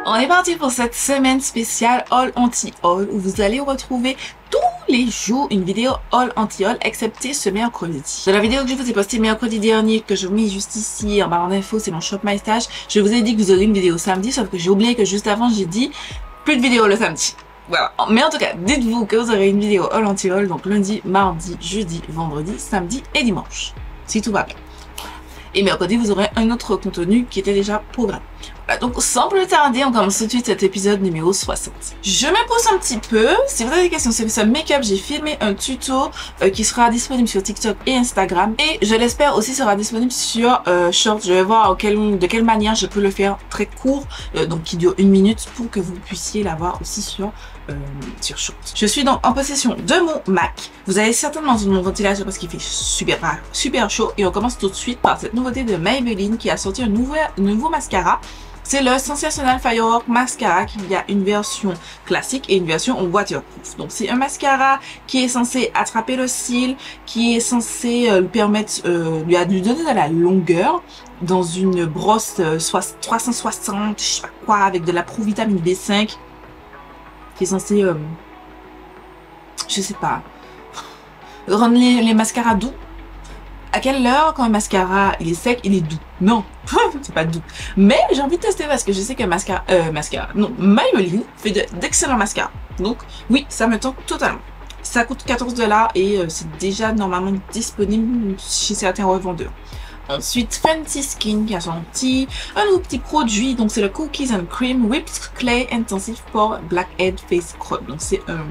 On est parti pour cette semaine spéciale Haul Anti-Haul où vous allez retrouver tous les jours une vidéo Haul Anti-Haul excepté ce mercredi. Dans la vidéo que je vous ai postée mercredi dernier, que je vous mets juste ici en barre d'infos, c'est mon Shop My Stash, je vous ai dit que vous aurez une vidéo samedi, sauf que j'ai oublié que juste avant j'ai dit plus de vidéo le samedi. Voilà. Mais en tout cas, dites-vous que vous aurez une vidéo Haul Anti-Haul, donc lundi, mardi, jeudi, vendredi, samedi et dimanche. Si tout va bien. Et mercredi, vous aurez un autre contenu qui était déjà programmé. Voilà, donc sans plus tarder, on commence tout de suite cet épisode numéro 60. Je me pose un petit peu. Si vous avez des questions sur ce make-up, j'ai filmé un tuto qui sera disponible sur TikTok et Instagram. Et je l'espère aussi sera disponible sur Short. Je vais voir de quelle manière je peux le faire très court, donc qui dure 1 minute pour que vous puissiez l'avoir aussi sur Short. Je suis donc en possession de mon Mac. Vous avez certainement entendu mon ventilateur parce qu'il fait super chaud. Et on commence tout de suite par cette nouveauté de Maybelline qui a sorti un nouveau mascara. C'est le Sensational Firework Mascara qui a une version classique et une version waterproof. Donc c'est un mascara qui est censé attraper le cil, qui est censé lui permettre, lui donner de la longueur dans une brosse 360, je sais pas quoi, avec de la Pro-Vitamine B5, qui est censé, je sais pas, rendre les mascaras doux. À quelle heure quand un mascara il est sec, il est doux? Non, c'est pas doux. Mais j'ai envie de tester parce que je sais que Maybelline fait d'excellents mascaras. Donc oui, ça me tente totalement. Ça coûte 14 $ et c'est déjà normalement disponible chez certains revendeurs. Ensuite, Fenty Skin qui a sorti un nouveau petit produit. Donc c'est le Cookies and Cream Whipped Clay Intensive Pore Blackhead Face Scrub. Donc c'est un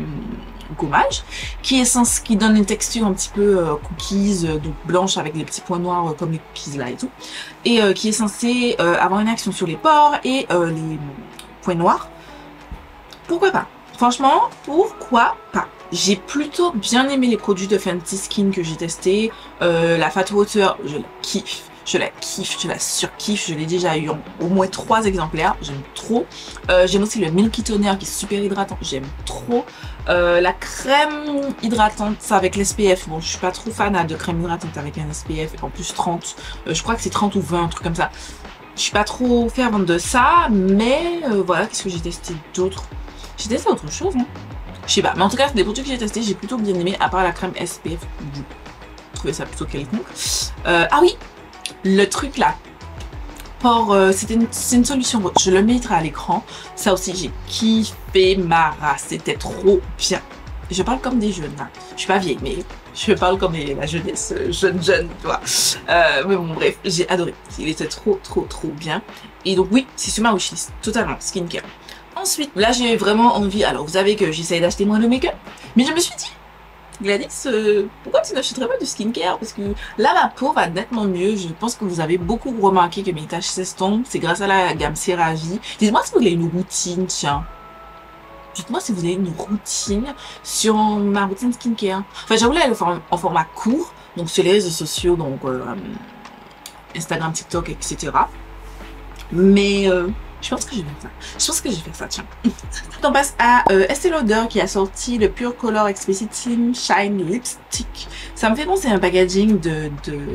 gommage qui donne une texture un petit peu cookies, donc blanche avec des petits points noirs comme les cookies là et tout, et qui est censé avoir une action sur les pores et les points noirs. Pourquoi pas? Franchement, pourquoi pas? J'ai plutôt bien aimé les produits de Fenty Skin que j'ai testé. La Fat Water, je la kiffe. Je la surkiffe, je l'ai déjà eu en au moins 3 exemplaires, j'aime trop. J'aime aussi le Milky Toner qui est super hydratant, j'aime trop. La crème hydratante, ça avec l'SPF, bon je suis pas trop fan de crème hydratante avec un SPF, en plus 30, je crois que c'est 30 ou 20, un truc comme ça. Je suis pas trop fervente de ça, mais voilà, qu'est-ce que j'ai testé d'autre? J'ai testé autre chose, hein. Je sais pas, mais en tout cas, des produits que j'ai testés, j'ai plutôt bien aimé, à part la crème SPF, je trouvais ça plutôt quelconque. Ah oui! Le truc là, c'est une solution, je le mettrai à l'écran. Ça aussi, j'ai kiffé ma race, c'était trop bien. Je parle comme des jeunes, hein. Je suis pas vieille, mais je parle comme la jeunesse, jeune, tu vois. Mais bon, bref, j'ai adoré. Il était trop bien. Et donc oui, c'est sur ma wishlist, totalement, skincare. Ensuite, là j'ai vraiment envie, alors vous savez que j'essaye d'acheter moins de make-up, mais je me suis dit, Gladys, pourquoi tu n'achèterais pas du skincare? Parce que là, ma peau va nettement mieux. Je pense que vous avez beaucoup remarqué que mes taches s'estompent. C'est grâce à la gamme CeraVe. Dites-moi si vous avez une routine, tiens. Dites-moi si vous avez une routine sur ma routine skincare. Enfin, j'avoue, là, elle est en format court. Donc, sur les réseaux sociaux, donc Instagram, TikTok, etc. Mais je pense que je vais faire ça. Je pense que je vais faire ça, tiens. On passe à Estée Lauder qui a sorti le Pure Color Explicit Slim Shine Lipstick. Ça me fait penser à un packaging de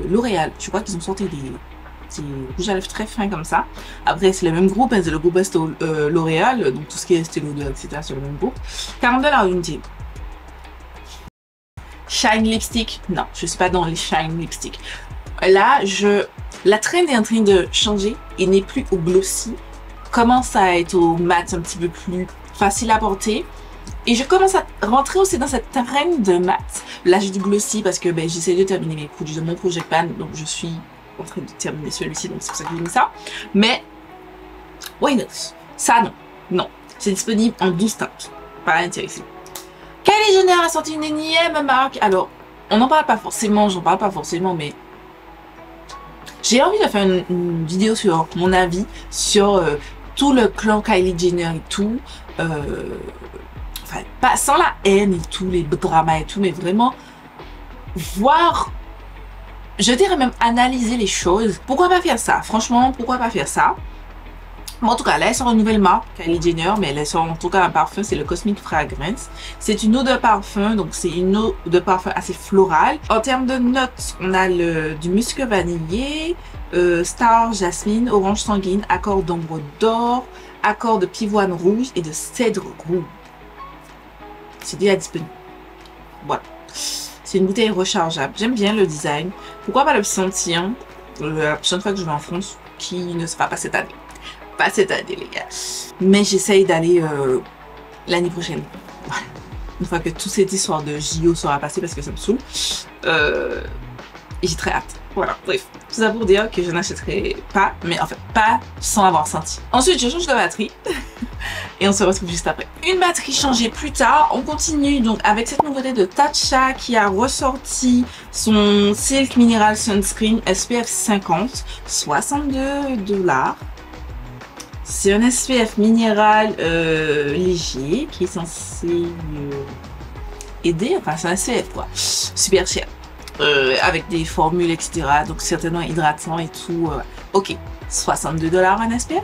L'Oréal. Je crois qu'ils ont sorti des rouges à lèvres très fins comme ça. Après, c'est le même groupe, hein, c'est le groupe L'Oréal, donc tout ce qui est Estée Lauder, etc. c'est le même groupe. 40 $ l'unité. Shine Lipstick, non, je suis pas dans les Shine Lipstick. Là, la trend est en train de changer et n'est plus au glossy. Commence à être au mat un petit peu plus facile à porter. Et je commence à rentrer aussi dans cette trend de mat. Là, j'ai du glossy parce que j'essaie de terminer mes produits de mon Project Pan. Donc, je suis en train de terminer celui-ci. Donc, c'est pour ça que j'ai mis ça. Mais, why not? Ça, non. Non. C'est disponible en 12 teintes. Pas intéressé. Kylie Jenner a sorti une énième marque. Alors, on n'en parle pas forcément. J'en parle pas forcément, mais j'ai envie de faire une vidéo sur mon avis sur tout le clan Kylie Jenner et tout. Enfin, pas sans la haine et tout, les dramas et tout, mais vraiment voir, je dirais même analyser les choses. Pourquoi pas faire ça? Franchement, pourquoi pas faire ça? Bon, en tout cas, là, elle sort une nouvelle marque, Kylie Jenner, mais elle sort en tout cas un parfum, c'est le Cosmic Fragrance. C'est une eau de parfum, donc c'est une eau de parfum assez florale. En termes de notes, on a du musc vanillé, Star Jasmine, Orange sanguine, Accord d'ombre d'or, accord de pivoine rouge et de cèdre rouge. C'est déjà disponible. Voilà. C'est une bouteille rechargeable. J'aime bien le design. Pourquoi pas le sentir la prochaine fois que je vais en France, qui ne sera pas cette année. Pas cette année, les gars. Mais j'essaye d'aller l'année prochaine. Voilà. Une fois que toute cette histoire de JO sera passée, parce que ça me saoule. Et j'ai très hâte. Voilà, bref. Tout ça pour dire que je n'achèterai pas, mais en fait, pas sans avoir senti. Ensuite, je change de batterie. Et on se retrouve juste après. Une batterie changée plus tard. On continue donc avec cette nouveauté de Tatcha qui a ressorti son Silk Mineral Sunscreen SPF 50, $62. C'est un SPF minéral léger qui est censé aider. Enfin, c'est un SPF quoi. Super cher. Avec des formules, etc. Donc certainement hydratant et tout. Ok, $62 un SPF?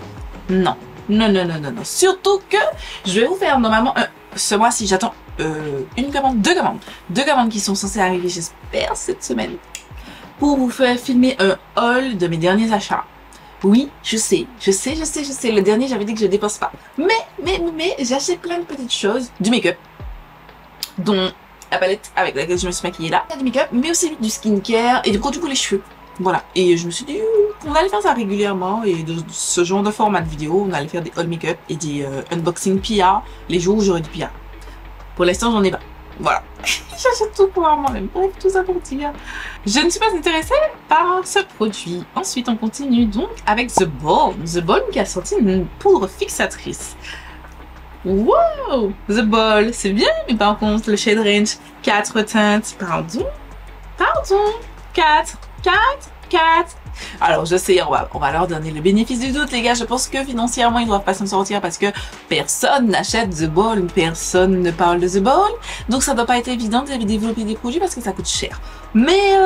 Non. Non, non, non, non, non. Surtout que je vais vous faire normalement ce mois-ci, j'attends une commande, deux commandes. Deux commandes qui sont censées arriver, j'espère, cette semaine. Pour vous faire filmer un haul de mes derniers achats. Oui, je sais. Le dernier, j'avais dit que je ne dépense pas. Mais, j'achète plein de petites choses. Du make-up. Dont la palette avec laquelle je me suis maquillée là. Du make-up, mais aussi du skincare et des produits pour les cheveux. Voilà. Et je me suis dit, on allait faire ça régulièrement. Et de ce genre de format de vidéo, on allait faire des haul make-up et des unboxing PR les jours où j'aurai du PR. Pour l'instant, j'en ai pas. Voilà. J'achète tout pour moi-même. Bref, tout ça pour dire. Je ne suis pas intéressée par ce produit. Ensuite, on continue donc avec The Balm. The Balm qui a sorti une poudre fixatrice. Wow! The Balm, c'est bien, mais par contre, le shade range 4 teintes. Pardon? 4. Alors je sais, on va leur donner le bénéfice du doute les gars, je pense que financièrement ils doivent pas s'en sortir parce que personne n'achète The Balm, personne ne parle de The Balm, donc ça doit pas être évident de développer des produits parce que ça coûte cher. Mais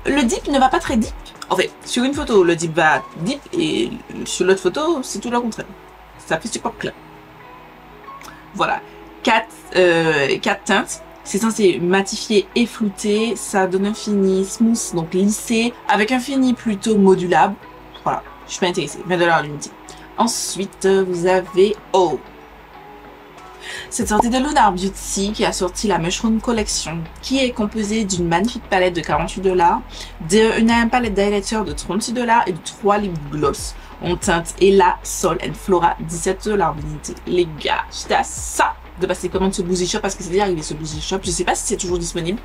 le dip ne va pas très deep. En fait, sur une photo le dip va deep et sur l'autre photo c'est tout le contraire. Ça fait super clair. Voilà, 4 teintes. C'est censé matifier et flouter, ça donne un fini smooth, donc lissé, avec un fini plutôt modulable. Voilà, je suis pas intéressée, $20 l'unité. Ensuite, vous avez cette sortie de Lunar Beauty qui a sorti la Mushroom Collection, qui est composée d'une magnifique palette de $48, d'une palette d'highlighter de $36 et de 3 lip gloss en teinte Ella, Sol and Flora, $17 l'unité. Les gars, j'étais à ça de passer commande ce Boozy Shop parce que c'est déjà arrivé ce Boozy Shop. Je sais pas si c'est toujours disponible.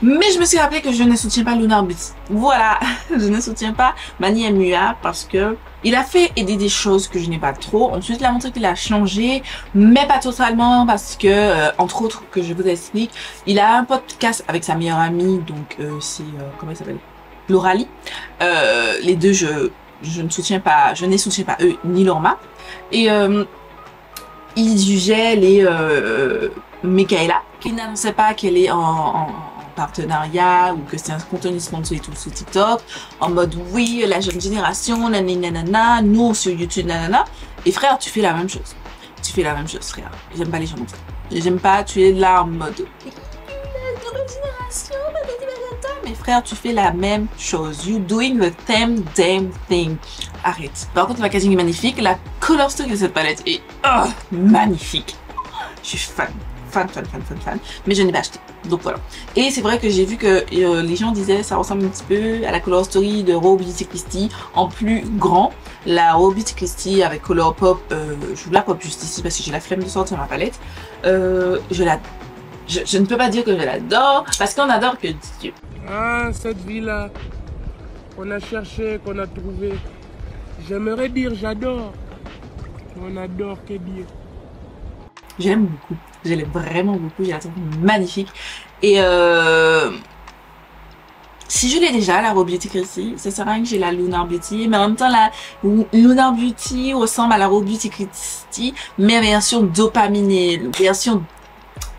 Mais je me suis rappelé que je ne soutiens pas Lunar Beauty. Voilà, je ne soutiens pas Manny MUA parce que il a fait aider des choses que je n'ai pas trop. Ensuite, il a montré qu'il a changé, mais pas totalement parce que, entre autres, que je vous explique, il a un podcast avec sa meilleure amie, donc c'est, comment il s'appelle? Lauralie. Les deux, je ne soutiens pas, je ne soutiens pas eux ni leur marque. Et il jugeait les Michaela, qui n'annonçait pas qu'elle est en partenariat ou que c'est un contenu sponsor et tout sur TikTok, en mode oui, la jeune génération, nanana, nous sur YouTube, nanana. Et frère, tu fais la même chose. Tu fais la même chose, frère. J'aime pas les gens comme ça. J'aime pas, tu es là en mode la nouvelle génération, mais frère, tu fais la même chose. You doing the same damn thing. Arrête. Par contre, le packaging est magnifique. La color stock de cette palette est magnifique. Je suis fan. Mais je n'ai pas acheté. Donc voilà. Et c'est vrai que j'ai vu que les gens disaient ça ressemble un petit peu à la color story de Raw Beauty Kristi en plus grand. La Raw Beauty Kristi avec color pop, je vous la pop juste ici parce que j'ai la flemme de sortir ma palette. Je ne peux pas dire que je l'adore parce qu'on adore que Dieu. Ah, cette vie-là qu'on a cherché, qu'on a trouvé. J'aimerais dire j'adore. On adore que Dieu. Je l'aime beaucoup. Je l'aime vraiment beaucoup. J'ai la trouve magnifique. Et si je l'ai déjà, la Raw Beauty Kristi, ça sert à rien que j'ai la Lunar Beauty. Mais en même temps, la Lunar Beauty ressemble à la Raw Beauty Kristi, mais version dopaminée, version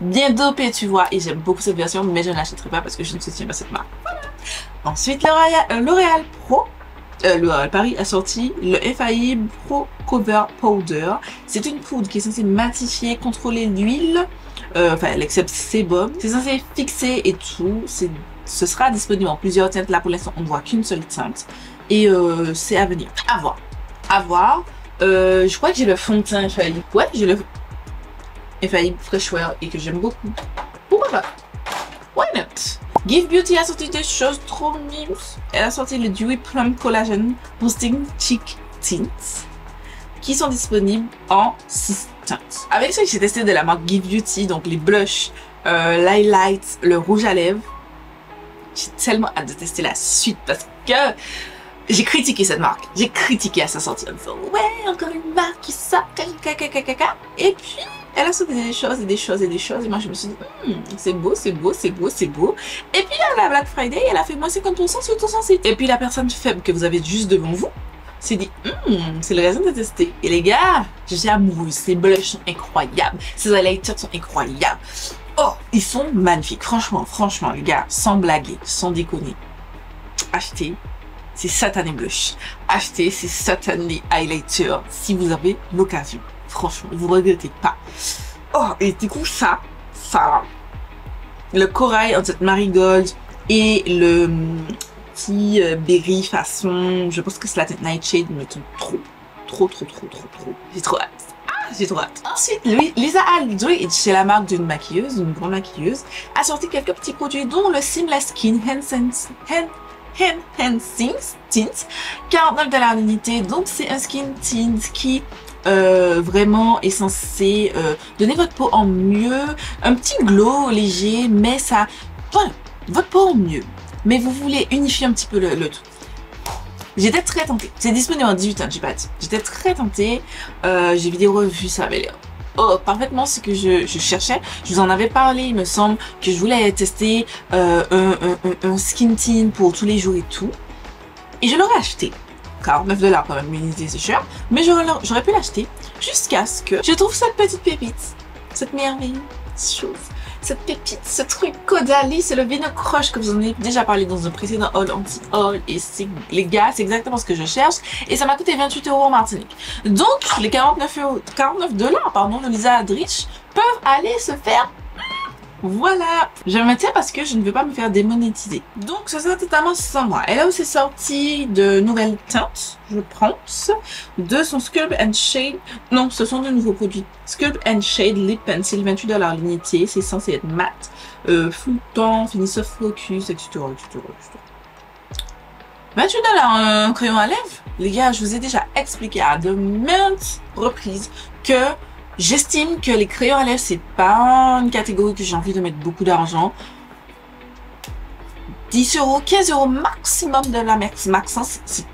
bien dopée, tu vois. Et j'aime beaucoup cette version, mais je ne l'achèterai pas parce que je ne soutiens pas cette marque. Voilà. Ensuite, L'Oréal Pro. L'Oréal Paris a sorti le FAI Pro Cover Powder. C'est une poudre qui est censée matifier, contrôler l'huile, enfin elle accepte sébum. C'est censé fixer et tout. Ce sera disponible en plusieurs teintes. Là pour l'instant on ne voit qu'une seule teinte et c'est à venir. À voir. Je crois que j'ai le fond de teint infaillible. Ouais, j'ai le infaillible Freshwear et que j'aime beaucoup. Pourquoi pas? Why not? Give Beauty a sorti des choses trop mimes. Elle a sorti le Dewy Plum Collagen Boosting Cheek Tints qui sont disponibles en 6 teintes. Avec ça, j'ai testé de la marque Give Beauty, donc les blushs, l'highlight, le rouge à lèvres. J'ai tellement hâte de tester la suite parce que j'ai critiqué cette marque. J'ai critiqué à sa sortie en disant ouais, encore une marque qui sort, et puis elle a sorti des choses et des choses et des choses. Et moi, je me suis dit, c'est beau, c'est beau, c'est beau, c'est beau. Et puis, à la Black Friday, elle a fait moins 50% sur ton site. Et puis, la personne faible que vous avez juste devant vous s'est dit, c'est le raison de tester. Et les gars, je suis amoureuse. Ces blushs sont incroyables. Ces highlighters sont incroyables. Oh, ils sont magnifiques. Franchement, les gars, sans blaguer, sans déconner. Achetez ces satanés blushs. Achetez ces satanés highlighters si vous avez l'occasion. Franchement, vous regrettez pas. Oh, et du coup, ça, le corail entre cette marigold et le petit berry façon, je pense que c'est la teinte Nightshade, me tombe trop. J'ai trop hâte. J'ai trop hâte. Ensuite, Lisa Aldridge, c'est la marque d'une maquilleuse, une grande maquilleuse, a sorti quelques petits produits dont le Seamless Skin Enhancing Tint, 49$ l'unité. Donc, c'est un skin tint qui vraiment est censé donner votre peau en mieux, un petit glow léger, mais ça, voilà, votre peau en mieux. Mais vous voulez unifier un petit peu le tout. J'étais très tentée. C'est disponible en 18 ans, j'ai pas dit. J'étais très tentée. J'ai vu des revues, ça avait l'air parfaitement ce que je cherchais. Je vous en avais parlé, il me semble, que je voulais tester un skin tint pour tous les jours et tout. Et je l'aurais acheté. 49$ quand même, l'unité c'est cher. Mais j'aurais pu l'acheter jusqu'à ce que je trouve cette petite pépite. Cette merveilleuse chose. Cette pépite, ce truc Caudalie, c'est le Vino Crush que vous en avez déjà parlé dans un précédent haul anti-haul. Et les gars, c'est exactement ce que je cherche. Et ça m'a coûté 28€ en Martinique. Donc, les 49$ de Lisa Aldridge peuvent aller se faire. Voilà, je me tiens parce que je ne veux pas me faire démonétiser. Donc, ce sera totalement sans moi. Elle a aussi sorti de nouvelles teintes, je pense, de son Sculpt and Shade. Non, ce sont de nouveaux produits. Sculpt and Shade Lip Pencil, 28$ l'unité. C'est censé être mat, floutant, fini soft focus, etc. 28$ un crayon à lèvres. Les gars, je vous ai déjà expliqué à de maintes reprises que j'estime que les crayons à lèvres, c'est pas une catégorie que j'ai envie de mettre beaucoup d'argent. 10€, 15€ maximum de la Maxence, c'est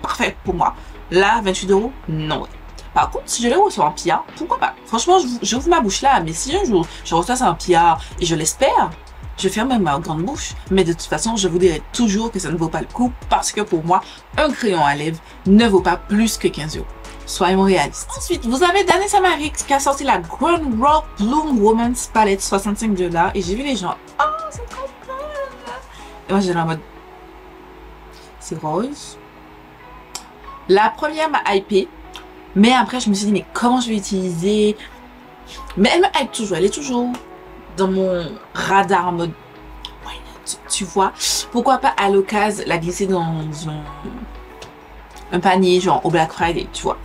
parfait pour moi. Là, 28€, non. Par contre, si je le reçois en PR, pourquoi pas? Franchement, j'ouvre ma bouche là, mais si un jour je reçois ça en PR, et je l'espère, je ferme ma grande bouche. Mais de toute façon, je vous dirai toujours que ça ne vaut pas le coup, parce que pour moi, un crayon à lèvres ne vaut pas plus que 15€. Soyons réalistes. Ensuite, vous avez Danessa Marie qui a sorti la Grand Rock Bloom Woman's Palette, 65$. Et j'ai vu les gens, oh, c'est trop beau. Et moi, j'étais en mode, c'est rose. La première m'a hypé. Mais après, je me suis dit, mais comment je vais utiliser? Mais elle me hype toujours. Elle est toujours dans mon radar en mode, ouais, tu vois. Pourquoi pas à l'occasion la glisser dans un panier genre au Black Friday, tu vois.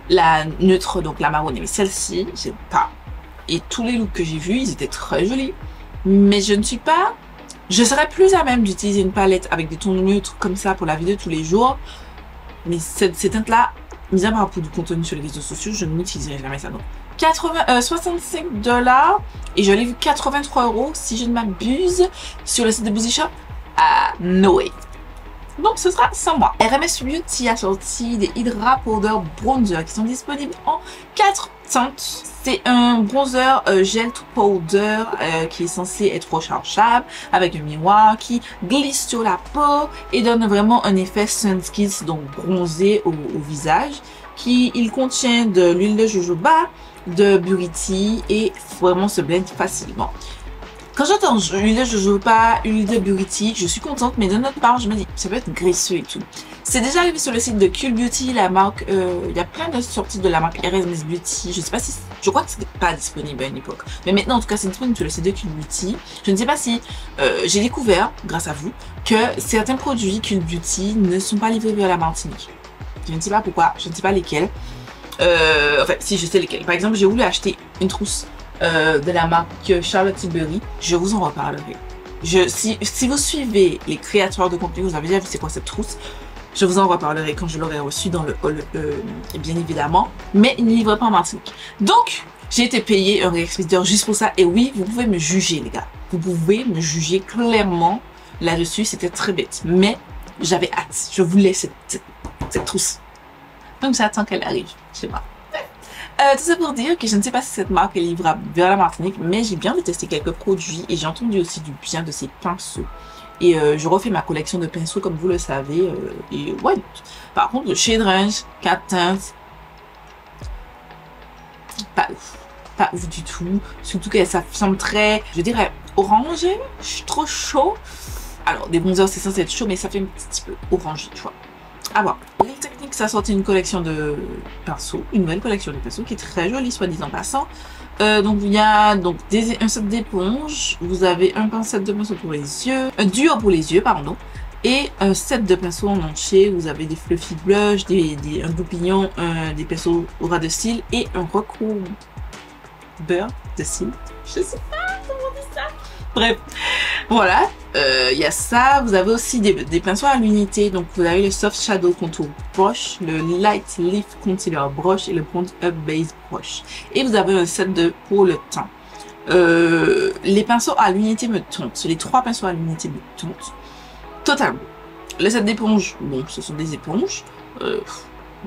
La neutre, donc la marron, mais celle-ci, j'ai pas. Et tous les looks que j'ai vus, ils étaient très jolis. Mais je ne suis pas... Je serais plus à même d'utiliser une palette avec des tons neutres comme ça pour la vie de tous les jours. Mais ces teintes-là, mis à part pour du contenu sur les réseaux sociaux, je n'utiliserai jamais ça. Donc 65$ et je l'ai vu 83€ si je ne m'abuse sur le site de Boozy Shop à Noé. Donc ce sera sans moi. RMS Beauty a sorti des Hydra Powder Bronzer qui sont disponibles en 4 teintes. C'est un bronzer gel to powder qui est censé être rechargeable avec un miroir qui glisse sur la peau et donne vraiment un effet Sunskills, donc bronzé au visage. Il contient de l'huile de jojoba, de buriti et vraiment se blende facilement. Quand j'entends huile de jojoba, huile de buriti, je suis contente, mais de notre part, je me dis, ça peut être graisseux et tout. C'est déjà arrivé sur le site de Cool Beauty, la marque, il y a plein de sorties de la marque RMS Beauty. Je sais pas si, je crois que c'était pas disponible à une époque. Mais maintenant, en tout cas, c'est disponible sur le site de Cool Beauty. Je ne sais pas si, j'ai découvert, grâce à vous, que certains produits Cool Beauty ne sont pas livrés vers la Martinique. Je ne sais pas pourquoi, je ne sais pas lesquels. Enfin, si je sais lesquels. Par exemple, j'ai voulu acheter une trousse de la marque Charlotte Tilbury. Je vous en reparlerai. Si vous suivez les créateurs de contenu, vous avez déjà vu c'est quoi cette trousse. Je vous en reparlerai quand je l'aurai reçu dans le hall, bien évidemment. Mais il ne livre pas en Martinique. Donc, j'ai été payé un réexpéditeur juste pour ça. Et oui, vous pouvez me juger, les gars. Vous pouvez me juger clairement là-dessus. C'était très bête. Mais j'avais hâte. Je voulais cette trousse. Donc, j'attends qu'elle arrive. Je sais pas. Tout ça pour dire que je ne sais pas si cette marque est livrable vers la Martinique. Mais j'ai bien testé quelques produits. Et j'ai entendu aussi du bien de ces pinceaux. Et je refais ma collection de pinceaux comme vous le savez. Et ouais. Par contre, le shade range, 4 teintes. Pas ouf. Pas ouf du tout. Surtout que ça semble très, je dirais, orangé. Je suis trop chaud. Alors, des bronzers, c'est censé être chaud, mais ça fait un petit peu orangé, tu vois. À voir. Les Techniques, ça a sorti une collection de pinceaux. Une nouvelle collection de pinceaux qui est très jolie, soit dit en passant. Donc, il y a un set d'éponges. Vous avez un set de pinceaux pour les yeux. Un duo pour les yeux, pardon. Et un set de pinceaux en entier. Vous avez des fluffy blush, un goupillon, des pinceaux au ras de cils et un recouvre beurre de cils. Je sais pas comment on dit ça. Bref, voilà. Il y a ça. Vous avez aussi des pinceaux à l'unité. Donc, vous avez le Soft Shadow Contour Brush, le Light Leaf Concealer Brush et le Bronze Up Base Brush. Et vous avez un set pour le teint. Les pinceaux à l'unité me tentent. Les 3 pinceaux à l'unité me tentent. Totalement. Le set d'éponges, bon, ce sont des éponges.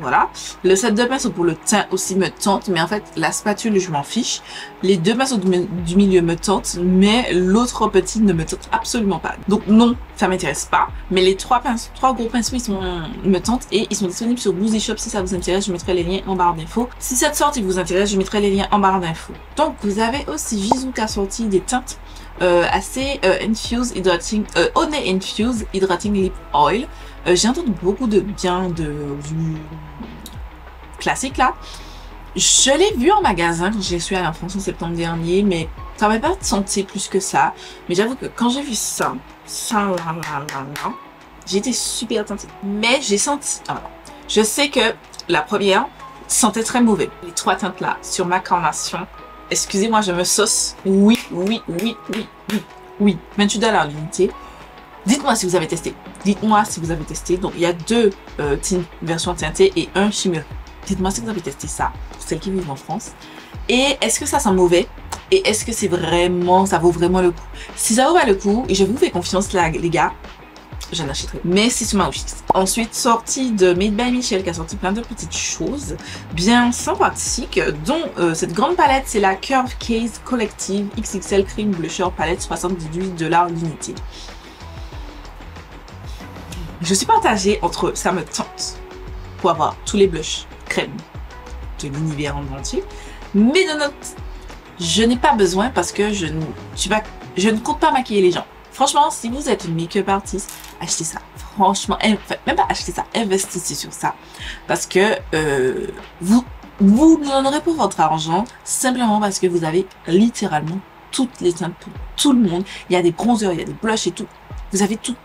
Voilà. Le set de pinceaux pour le teint aussi me tente, mais en fait, la spatule, je m'en fiche. Les 2 pinceaux du milieu me tentent, mais l'autre petit ne me tente absolument pas. Donc non, ça m'intéresse pas. Mais les 3 gros pinceaux, me tentent et ils sont disponibles sur Boozy Shop si ça vous intéresse. Je mettrai les liens en barre d'infos. Si cette sortie vous intéresse, je mettrai les liens en barre d'infos. Donc, vous avez aussi Visu qui a sorti des teintes assez Infused Hydrating, Honey Infused Hydrating Lip Oil. J'ai entendu beaucoup de bien du classique là. Je l'ai vu en magasin quand je suis allée en France en septembre dernier, mais ça m'a pas senti plus que ça. Mais j'avoue que quand j'ai vu ça, j'ai été super tentée. Mais j'ai senti, je sais que la première sentait très mauvais. Les 3 teintes là sur ma carnation. Excusez-moi, je me sauce. Oui. 28 $ l'unité. Dites-moi si vous avez testé. Dites-moi si vous avez testé. Donc, il y a 2 versions teintées et un shimmer. Dites-moi si vous avez testé ça, pour celles qui vivent en France. Et est-ce que ça sent mauvais? Et est-ce que c'est vraiment, ça vaut vraiment le coup? Si ça vaut pas le coup, et je vous fais confiance là, les gars, j'en achèterai. Mais c'est sur ma wishlist. Ensuite, sortie de Made by Michel qui a sorti plein de petites choses bien sympathiques, dont cette grande palette, c'est la Curve Case Collective XXL Cream Blusher Palette 78 $ l'unité. Je suis partagée entre ça me tente pour avoir tous les blushs crème de l'univers en entier, mais de note, je n'ai pas besoin parce que je ne compte pas maquiller les gens. Franchement, si vous êtes une make-up artiste, achetez ça. Franchement, même pas achetez ça, investissez sur ça. Parce que vous n'en aurez pour votre argent, simplement parce que vous avez littéralement toutes les teintes pour tout le monde. Il y a des bronzers, il y a des blushs et tout. Vous avez tout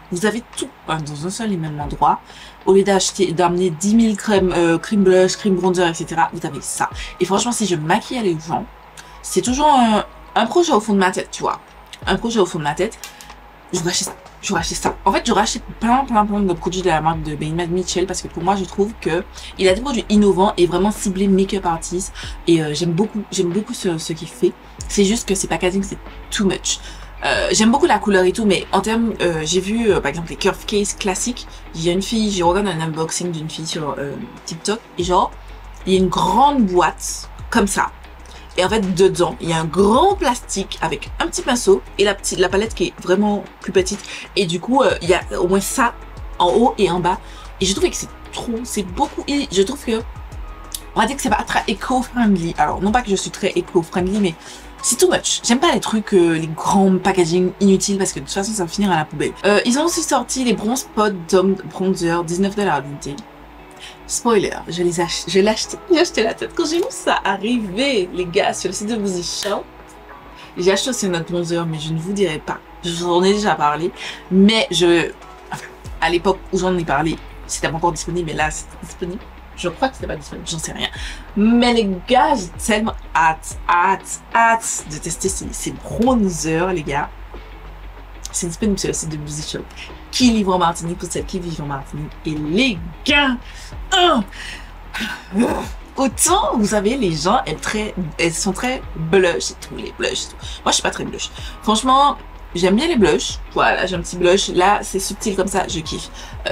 dans un seul et même endroit. Au lieu d'amener 10 000 crème blush, crème bronzer, etc., vous avez ça. Et franchement, si je maquille les gens, c'est toujours un projet au fond de ma tête, tu vois. Un projet au fond de ma tête. Je rachète ça. En fait, je rachète plein de produits de la marque de Made by Michel parce que pour moi, je trouve que il a des produits innovants et vraiment ciblés make-up artist. Et j'aime beaucoup ce qu'il fait. C'est juste que ses packaging, c'est too much. J'aime beaucoup la couleur et tout, mais en termes, j'ai vu par exemple les Curve Case classiques. Il y a une fille, j'ai regardé un unboxing d'une fille sur TikTok et genre, il y a une grande boîte comme ça. Et en fait, dedans, il y a un grand plastique avec un petit pinceau et la palette qui est vraiment plus petite. Et du coup, il y a au moins ça en haut et en bas. Et je trouve que c'est beaucoup. Et je trouve que, on va dire que c'est pas très éco-friendly. Alors, non pas que je suis très éco-friendly, mais c'est too much. J'aime pas les trucs, les grands packaging inutiles parce que de toute façon, ça va finir à la poubelle. Ils ont aussi sorti les Bronze Pot Dome Bronzer, 19 $ l'unité. Spoiler, je l'ai acheté. J'ai acheté la tête quand j'ai vu ça arriver, les gars, sur le site de Boozy Shop. J'ai acheté aussi notre bronzer, mais je ne vous dirai pas. J'en ai déjà parlé. Mais à l'époque où j'en ai parlé, c'était pas encore disponible, mais là, c'est disponible. Je crois que c'est pas disponible, j'en sais rien. Mais les gars, j'ai tellement hâte de tester ces bronzers, les gars. C'est disponible sur le site de Beauty Shop qui livre en Martinique pour celles qui vivent en Martinique. Et les gars, autant, vous savez, les gens elles sont très blush et tout, les blush et tout. Moi, je suis pas très blush. Franchement, j'aime bien les blushs. Voilà, j'ai un petit blush. Là, c'est subtil comme ça, je kiffe.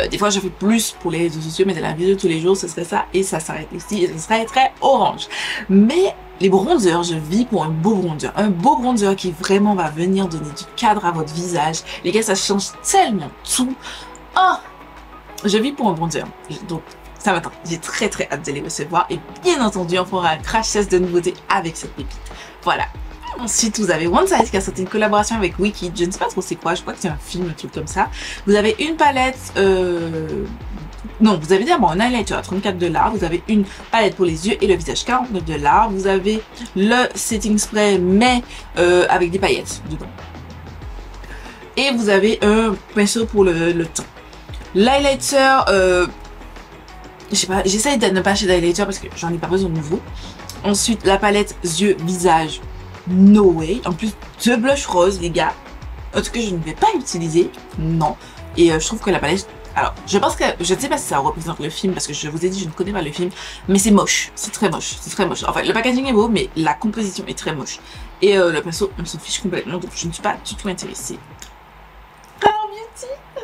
Des fois, je fais plus pour les réseaux sociaux, mais dans la vidéo de tous les jours, ce serait ça. Et ça s'arrête ici, et ce serait très orange. Mais les bronzers, je vis pour un beau bronzer. Un beau bronzer qui vraiment va venir donner du cadre à votre visage. Les gars, ça change tellement tout. Oh, je vis pour un bronzer. Donc, ça m'attend. J'ai très hâte de les recevoir. Et bien entendu, on fera un crash test de nouveautés avec cette pépite. Voilà. Ensuite, vous avez One Size qui a sorti une collaboration avec Wicked. Je ne sais pas trop c'est quoi. Je crois que c'est un film, un truc comme ça. Vous avez une palette... Non, vous avez d'abord un highlighter à 34$. Vous avez une palette pour les yeux et le visage, 49$. Vous avez le setting spray, mais avec des paillettes dedans. Et vous avez un pinceau pour le teint. L'highlighter... je sais pas, j'essaye de ne pas acheter d'highlighter parce que j'en ai pas besoin de nouveau. Ensuite, la palette yeux, visage, no way. En plus, 2 blushs roses, les gars. En tout cas, je ne vais pas utiliser. Non. Et je trouve que la palette... Alors, je pense que... Je ne sais pas si ça représente le film parce que je vous ai dit, je ne connais pas le film. Mais c'est moche. C'est très moche. C'est très moche. Enfin, le packaging est beau, mais la composition est très moche. Et le pinceau, on s'en fiche complètement. Donc, je ne suis pas du tout intéressée.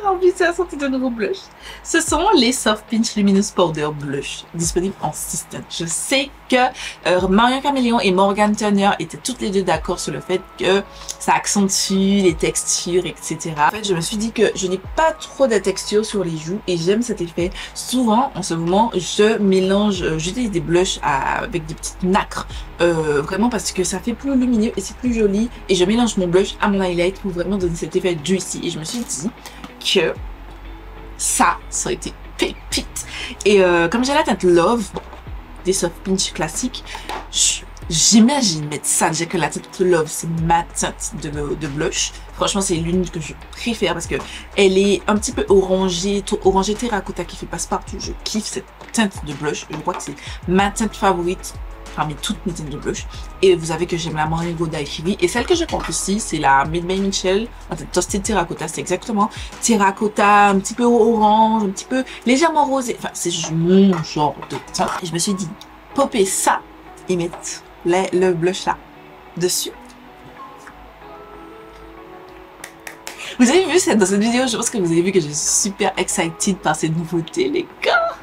En plus, c'est la sortie de nouveaux blushs. Ce sont les Soft Pinch Luminous Powder Blush, disponibles en 6 teintes. Je sais que Marion Caméléon et Morgan Turner étaient toutes les deux d'accord sur le fait que ça accentue les textures, etc. En fait, je me suis dit que je n'ai pas trop de texture sur les joues et j'aime cet effet. Souvent, en ce moment, je mélange, j'utilise des blushs avec des petites nacres. Vraiment parce que ça fait plus lumineux et c'est plus joli. Et je mélange mon blush à mon highlight pour vraiment donner cet effet juicy. Et je me suis dit que ça aurait été pépite. Et comme j'ai la teinte Love, des Soft Pinch classiques, j'imagine mettre ça. Déjà que la teinte Love, c'est ma teinte de blush. Franchement, c'est l'une que je préfère parce que elle est un petit peu orangée, orangée terracotta qui fait passe-partout. Je kiffe cette teinte de blush. Je crois que c'est ma teinte favorite parmi toutes mes teintes de blush. Et vous savez que j'aime la Marigold d'Ivy. Et celle que je porte aussi, c'est la Made by Michel en teinte Toasted Terracotta. C'est exactement terracotta, un petit peu orange, un petit peu légèrement rosé. Enfin, c'est mon genre de teint. Et je me suis dit, popper ça et mettre le blush là dessus. Vous avez vu dans cette vidéo, je pense que vous avez vu que je suis super excited par ces nouveautés, les gars.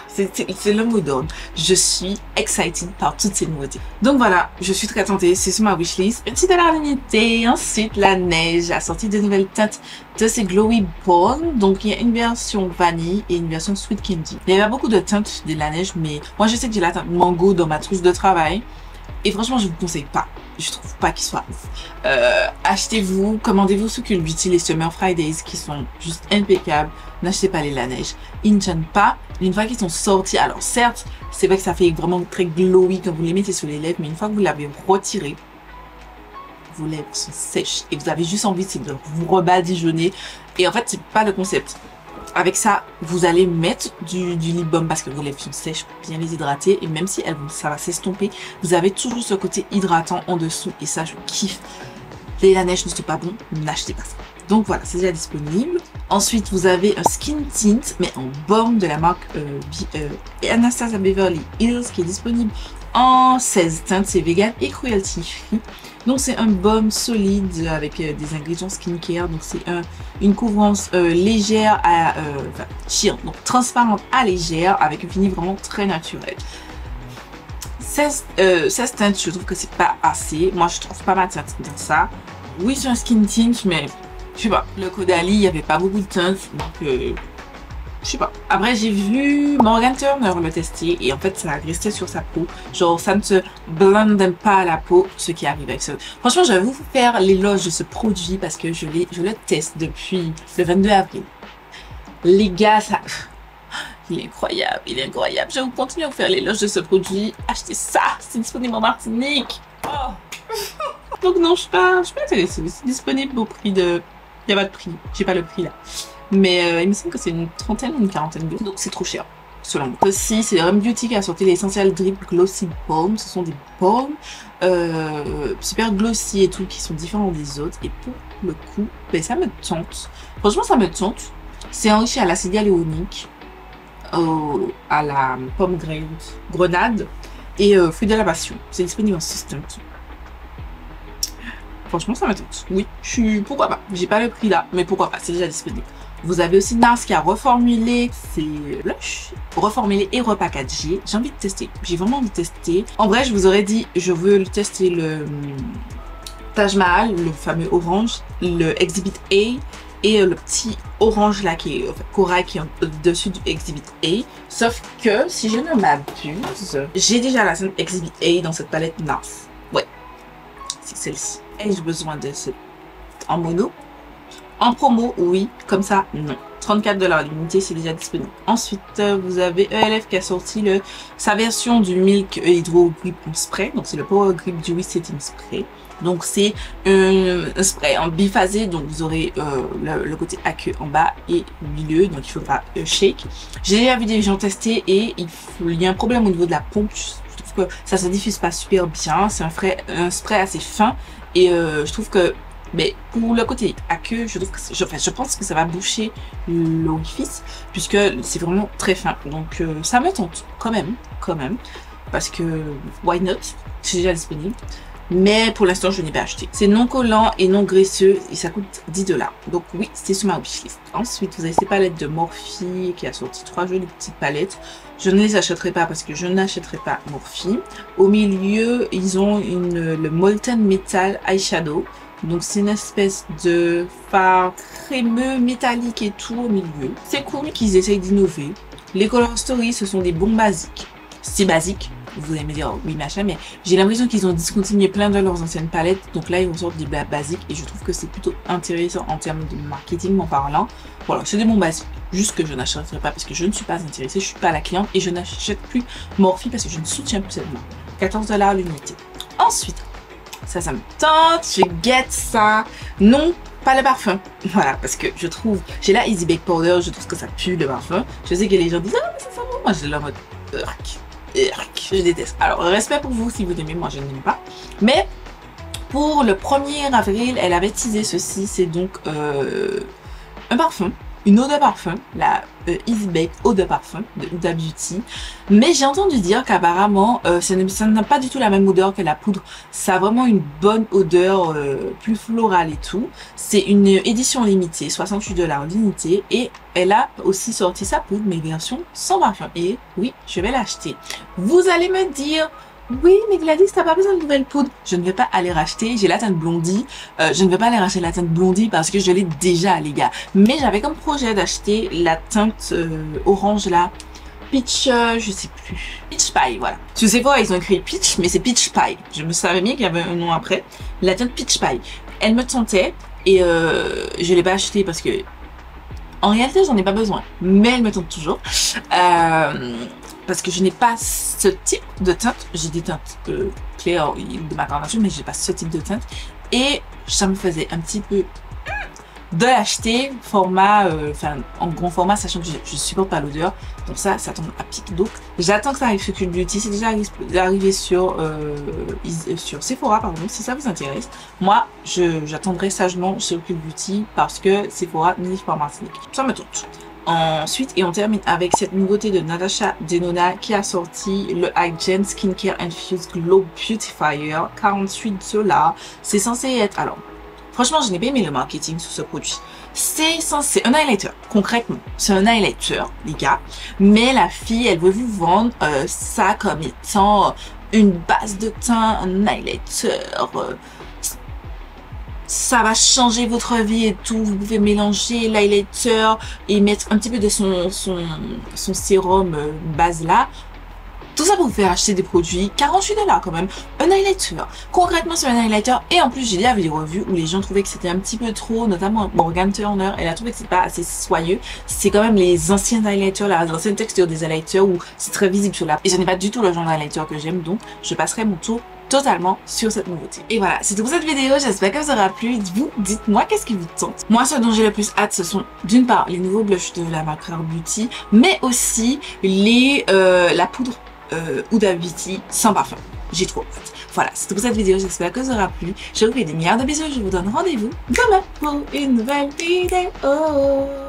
C'est le mot d'ordre. Je suis excited par toutes ces nouveautés. Donc voilà, je suis très tentée. C'est sur ma wishlist. Un petit dollar limité. Ensuite, la neige a sorti de nouvelles teintes de ces Glowy Balm. Donc il y a une version vanille et une version sweet candy. Il y a beaucoup de teintes de la neige, mais moi je sais que j'ai la teinte mango dans ma trousse de travail. Et franchement, je vous conseille pas. Je trouve pas qu'il soit ouf. Achetez-vous, commandez-vous sous Cult Beauty les Summer Fridays qui sont juste impeccables. N'achetez pas les la neige. Ils ne tiennent pas. Une fois qu'ils sont sortis, alors certes, c'est vrai que ça fait vraiment très glowy quand vous les mettez sur les lèvres, mais une fois que vous l'avez retiré, vos lèvres sont sèches et vous avez juste envie de vous rebadigeonner. Et en fait, c'est pas le concept. Avec ça, vous allez mettre du lip balm parce que vos lèvres sont sèches pour bien les hydrater. Et même si ça va s'estomper, vous avez toujours ce côté hydratant en dessous. Et ça, je kiffe. Les la neige ne sont pas bons, n'achetez pas ça. Donc voilà, c'est déjà disponible. Ensuite, vous avez un skin tint, mais en baume de la marque Anastasia Beverly Hills qui est disponible en 16 teintes. C'est vegan et cruelty free. Donc c'est un baume solide avec des ingrédients skincare. Donc c'est une couvrance légère à sheer, donc transparente à légère avec un fini vraiment très naturel. 16 teintes, je trouve que c'est pas assez. Moi, je trouve pas ma teinte dans ça. Oui, c'est un skin tint, mais je sais pas. Le Caudalie, il y avait pas beaucoup de teintes, donc je sais pas. Après, j'ai vu Morgan Turner le tester et en fait, ça restait sur sa peau. Genre, ça ne se blende pas à la peau, ce qui arrive avec ça. Franchement, je vais vous faire l'éloge de ce produit parce que je le teste depuis le 22 avril. Les gars, ça... Il est incroyable, il est incroyable. Je vais continuer à vous faire l'éloge de ce produit. Achetez ça, c'est disponible en Martinique. Oh. Donc non, je suis pas intéressée. C'est disponible au prix de... Il n'y a pas de prix, j'ai pas le prix là. Mais il me semble que c'est une trentaine ou une quarantaine d'euros, donc c'est trop cher. selon moi. Ceci, c'est Rem Beauty qui a sorti l'Essential Drip Glossy Balm. Ce sont des balms super glossy et tout, qui sont différents des autres. Et pour le coup, ben, ça me tente. Franchement, ça me tente. C'est enrichi à l'acide hyaluronique, à la pomme grenade et fruit de la passion. C'est disponible en système. Franchement, ça me tente. Oui, pourquoi pas. J'ai pas le prix là, mais pourquoi pas, c'est déjà disponible. Vous avez aussi NARS qui a reformulé ses blushs, reformulé et repackagé. J'ai envie de tester. J'ai vraiment envie de tester. En vrai, je vous aurais dit, je veux tester le Taj Mahal, le fameux orange, le Exhibit A et le petit orange là qui est corail qui est au-dessus du Exhibit A. Sauf que, si je ne m'abuse, j'ai déjà la scène Exhibit A dans cette palette NARS. Ouais, c'est celle-ci. Ai-je besoin de ce en mono? En promo, oui. Comme ça, non. 34$ limité, c'est déjà disponible. Ensuite, vous avez ELF qui a sorti sa version du Milk Hydro Grip en spray. Donc, c'est le Power Grip Dewy Setting Spray. Donc, c'est un spray en biphasé. Donc, vous aurez le côté aqueux en bas et milieu. Donc, il faudra shake. J'ai déjà vu des gens tester et il y a un problème au niveau de la pompe. Je trouve que ça se diffuse pas super bien. C'est un spray assez fin. Et je trouve que mais pour le côté aqueux, je trouve que je pense que ça va boucher l'orifice puisque c'est vraiment très fin. Donc ça me tente quand même, parce que why not? C'est déjà disponible. Mais pour l'instant, je n'ai pas acheté. C'est non collant et non graisseux et ça coûte 10$. Donc oui, c'était sur ma wishlist. Ensuite, vous avez ces palettes de Morphe qui a sorti 3 jolies petites palettes. Je ne les achèterai pas parce que je n'achèterai pas Morphe. Au milieu, ils ont le Molten Metal Eyeshadow. Donc c'est une espèce de fard crémeux, métallique et tout au milieu. C'est cool qu'ils essayent d'innover. Les Color Story, ce sont des bons basiques. C'est basique. Vous allez me dire, oui machin, mais j'ai l'impression qu'ils ont discontinué plein de leurs anciennes palettes. Donc là, ils ressortent des basiques et je trouve que c'est plutôt intéressant en termes de marketing en parlant. Voilà, c'est des bons basiques. Juste que je n'achèterai pas parce que je ne suis pas intéressée, je suis pas la cliente et je n'achète plus Morphe parce que je ne soutiens plus cette marque. 14$ l'unité. Ensuite, ça me tente, je guette ça. Non, pas le parfum. Voilà, parce que je trouve, j'ai la Easy Bake Powder, je trouve que ça pue le parfum. Je sais que les gens disent, ah mais ça sent bon. Moi j'ai la mode, je déteste. Alors, respect pour vous si vous aimez, moi je n'aime pas. Mais pour le 1er avril, elle avait teasé ceci, c'est donc un parfum. Une eau de parfum, la Easy Bake eau de parfum de Huda Beauty. Mais j'ai entendu dire qu'apparemment, ça n'a pas du tout la même odeur que la poudre. Ça a vraiment une bonne odeur, plus florale et tout. C'est une édition limitée, 68$ l'unité. Et elle a aussi sorti sa poudre, mais version sans parfum. Et oui, je vais l'acheter. Vous allez me dire... Oui, mais Gladys, t'as pas besoin de nouvelle poudre. Je ne vais pas aller racheter. J'ai la teinte blondie. Je ne vais pas aller racheter la teinte blondie parce que je l'ai déjà, les gars. Mais j'avais comme projet d'acheter la teinte orange là. Peach, je sais plus. Peach Pie, voilà. Je sais pas, ils ont écrit Peach, mais c'est Peach Pie. Je me savais bien qu'il y avait un nom après. La teinte Peach Pie. Elle me tentait et je l'ai pas achetée parce que en réalité, j'en ai pas besoin. Mais elle me tente toujours. Parce que je n'ai pas ce type de teinte. J'ai des teintes claires de ma carnation, mais j'ai pas ce type de teinte. Et ça me faisait un petit peu de l'acheter format, en grand format, sachant que je supporte pas l'odeur. Donc ça tombe à pic. Donc j'attends que ça arrive sur Cult Beauty. C'est déjà arrivé sur Sephora, pardon, si ça vous intéresse. Moi, j'attendrai sagement sur Cult Beauty parce que Sephora n'est pas Martinique. Ça me tente. Ensuite, et on termine avec cette nouveauté de Natasha Denona qui a sorti le Hygiene Skincare Infused Glow Beautifier, 48$. C'est censé être, alors, franchement, je n'ai pas aimé le marketing sur ce produit. C'est censé, un highlighter, concrètement, c'est un highlighter, les gars. Mais la fille, elle veut vous vendre ça comme étant une base de teint, un highlighter. Ça va changer votre vie et tout. Vous pouvez mélanger l'highlighter et mettre un petit peu de son sérum base là. Tout ça pour vous faire acheter des produits. 48$ quand même. Un highlighter. Concrètement, c'est un highlighter. Et en plus, j'ai déjà vu des revues où les gens trouvaient que c'était un petit peu trop, notamment Morgan Turner. Elle a trouvé que c'est pas assez soyeux. C'est quand même les anciens highlighters, les anciennes textures des highlighters où c'est très visible sur la... Et ce n'est pas du tout le genre d'highlighter que j'aime. Donc, je passerai mon tour totalement sur cette nouveauté. Et voilà, c'est tout pour cette vidéo, j'espère que ça vous aura plu. Vous, dites-moi qu'est-ce qui vous tente. Moi, ce dont j'ai le plus hâte, ce sont d'une part les nouveaux blushs de la marque Rare Beauty, mais aussi la poudre Huda Beauty sans parfum. J'ai trop hâte. Voilà, c'est tout pour cette vidéo, j'espère que ça vous aura plu. Je vous fais des milliards de bisous, je vous donne rendez-vous demain pour une nouvelle vidéo.